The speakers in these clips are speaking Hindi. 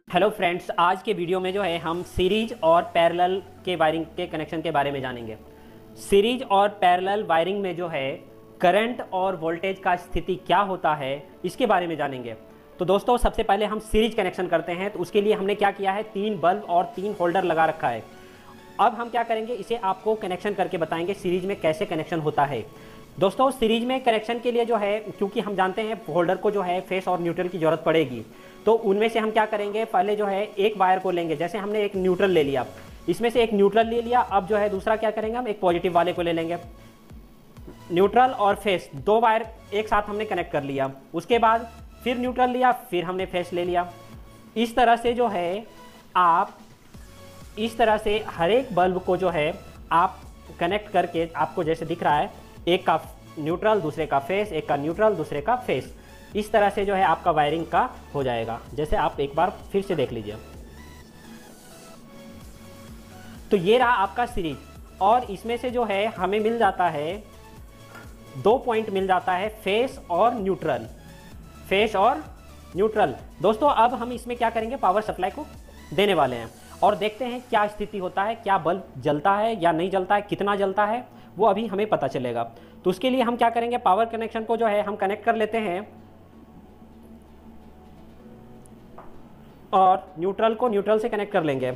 हेलो फ्रेंड्स, आज के वीडियो में जो है हम सीरीज और पैरेलल के वायरिंग के कनेक्शन के बारे में जानेंगे। सीरीज और पैरेलल वायरिंग में जो है करंट और वोल्टेज का स्थिति क्या होता है इसके बारे में जानेंगे। तो दोस्तों, सबसे पहले हम सीरीज कनेक्शन करते हैं। तो उसके लिए हमने क्या किया है, 3 बल्ब और 3 होल्डर लगा रखा है। अब हम क्या करेंगे, इसे आपको कनेक्शन करके बताएंगे सीरीज में कैसे कनेक्शन होता है। दोस्तों, सीरीज में कनेक्शन के लिए जो है, क्योंकि हम जानते हैं होल्डर को जो है फेस और न्यूट्रल की जरूरत पड़ेगी, तो उनमें से हम क्या करेंगे, पहले जो है एक वायर को लेंगे। जैसे हमने एक न्यूट्रल ले लिया, इसमें से एक न्यूट्रल ले लिया। अब जो है दूसरा क्या करेंगे, हम एक पॉजिटिव वाले को ले लेंगे। न्यूट्रल और फेस 2 वायर एक साथ हमने कनेक्ट कर लिया। उसके बाद फिर न्यूट्रल लिया, फिर हमने फेस ले लिया। इस तरह से जो है आप इस तरह से हर एक बल्ब को जो है आप कनेक्ट करके, आपको जैसे दिख रहा है, एक का न्यूट्रल दूसरे का फेस, एक का न्यूट्रल दूसरे का फेस, इस तरह से जो है आपका वायरिंग का हो जाएगा। जैसे आप एक बार फिर से देख लीजिए। तो ये रहा आपका सीरीज, और इसमें से जो है हमें मिल जाता है 2 पॉइंट मिल जाता है, फेस और न्यूट्रल। फेस और न्यूट्रल। दोस्तों, अब हम इसमें क्या करेंगे, पावर सप्लाई को देने वाले हैं और देखते हैं क्या स्थिति होता है, क्या बल्ब जलता है या नहीं जलता है, कितना जलता है, वो अभी हमें पता चलेगा। तो उसके लिए हम क्या करेंगे, पावर कनेक्शन को जो है हम कनेक्ट कर लेते हैं और न्यूट्रल को न्यूट्रल से कनेक्ट कर लेंगे।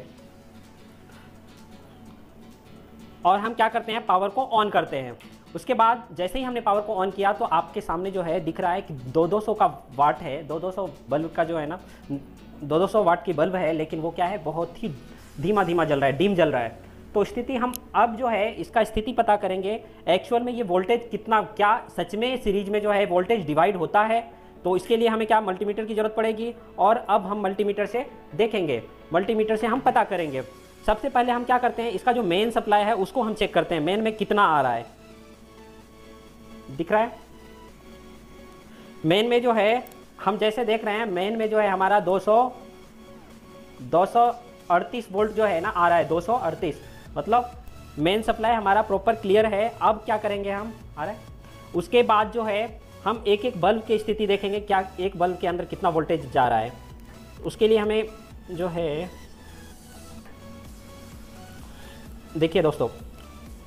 और हम क्या करते हैं, पावर को ऑन करते हैं। उसके बाद जैसे ही हमने पावर को ऑन किया तो आपके सामने जो है दिख रहा है कि 200 का वाट है। 200 बल्ब का जो है ना, 200 वाट की बल्ब है, लेकिन वो क्या है, बहुत ही धीमा धीमा जल रहा है, डिम जल रहा है। तो स्थिति हम अब जो है इसका स्थिति पता करेंगे, एक्चुअल में ये वोल्टेज कितना, क्या सच में सीरीज में जो है वोल्टेज डिवाइड होता है। तो इसके लिए हमें क्या, मल्टीमीटर की जरूरत पड़ेगी। और अब हम मल्टीमीटर से देखेंगे, मल्टीमीटर से हम पता करेंगे। सबसे पहले हम क्या करते हैं, इसका जो मेन सप्लाई है उसको हम चेक करते हैं, मेन में कितना आ रहा है, दिख रहा है। मेन में जो है हम जैसे देख रहे हैं, मेन में जो है हमारा 238 वोल्ट जो है ना आ रहा है, 238, मतलब मेन सप्लाई हमारा प्रॉपर क्लियर है। अब क्या करेंगे हम, आ रहा है। उसके बाद जो है हम एक एक बल्ब की स्थिति देखेंगे, क्या एक बल्ब के अंदर कितना वोल्टेज जा रहा है। उसके लिए हमें जो है, देखिए दोस्तों,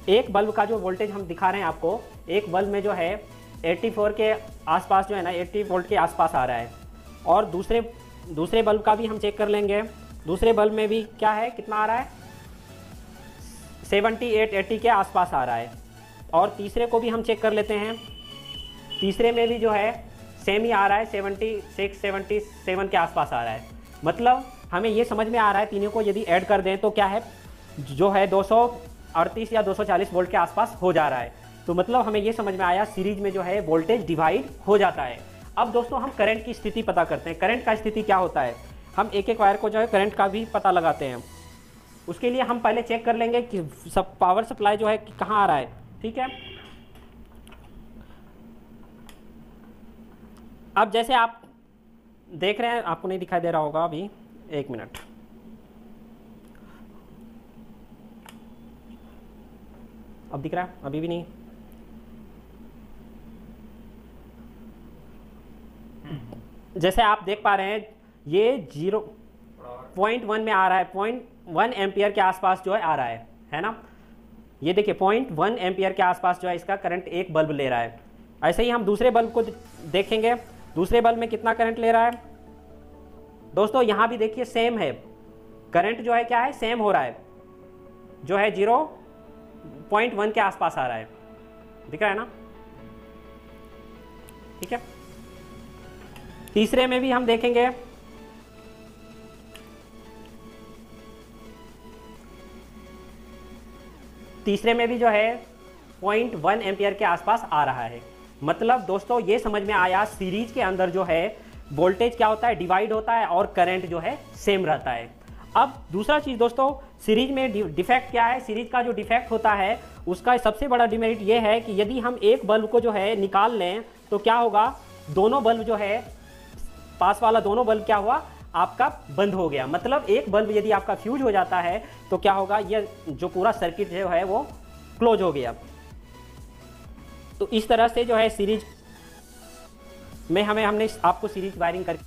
एक बल्ब का जो वोल्टेज हम दिखा रहे हैं आपको, एक बल्ब में जो है 84 के आसपास जो है ना, 80 वोल्ट के आसपास आ रहा है। और दूसरे बल्ब का भी हम चेक कर लेंगे। दूसरे बल्ब में भी क्या है, कितना आ रहा है, 78 80 के आसपास आ रहा है। और तीसरे को भी हम चेक कर लेते हैं। तीसरे में भी जो है सेम ही आ रहा है, 76 77 के आसपास आ रहा है। मतलब हमें ये समझ में आ रहा है, तीनों को यदि ऐड कर दें तो क्या है, जो है 238 या 240 वोल्ट के आसपास हो जा रहा है। तो मतलब हमें ये समझ में आया, सीरीज में जो है वोल्टेज डिवाइड हो जाता है। अब दोस्तों, हम करंट की स्थिति पता करते हैं। करंट का स्थिति क्या होता है, हम एक एक वायर को जो है करंट का भी पता लगाते हैं। उसके लिए हम पहले चेक कर लेंगे कि सब पावर सप्लाई जो है कहाँ आ रहा है, ठीक है। अब जैसे आप देख रहे हैं, आपको नहीं दिखाई दे रहा होगा अभी, 1 मिनट। अब दिख रहा है, अभी भी नहीं। जैसे आप देख पा रहे हैं, ये 0.1 में आ रहा है, 0.1 एम्पियर के आसपास जो है आ रहा है ना। ये देखिए 0.1 एम्पियर के आसपास जो है इसका करंट एक बल्ब ले रहा है। ऐसे ही हम दूसरे बल्ब को देखेंगे, दूसरे बल्ब में कितना करंट ले रहा है। दोस्तों, यहां भी देखिए सेम है, करंट जो है क्या है, सेम हो रहा है, जो है 0.1 के आसपास आ रहा है, दिख रहा है ना, ठीक है। तीसरे में भी हम देखेंगे, तीसरे में भी जो है 0.1 एम्पियर के आसपास आ रहा है। मतलब दोस्तों, ये समझ में आया, सीरीज के अंदर जो है वोल्टेज क्या होता है, डिवाइड होता है और करंट जो है सेम रहता है। अब दूसरा चीज दोस्तों, सीरीज में डिफेक्ट क्या है, सीरीज का जो डिफेक्ट होता है उसका सबसे बड़ा डिमेरिट ये है कि यदि हम एक बल्ब को जो है निकाल लें तो क्या होगा, दोनों बल्ब जो है, पास वाला दोनों बल्ब क्या हुआ, आपका बंद हो गया। मतलब एक बल्ब यदि आपका फ्यूज हो जाता है तो क्या होगा, ये जो पूरा सर्किट जो है वो क्लोज हो गया। तो इस तरह से जो है सीरीज में हमने आपको सीरीज वायरिंग करके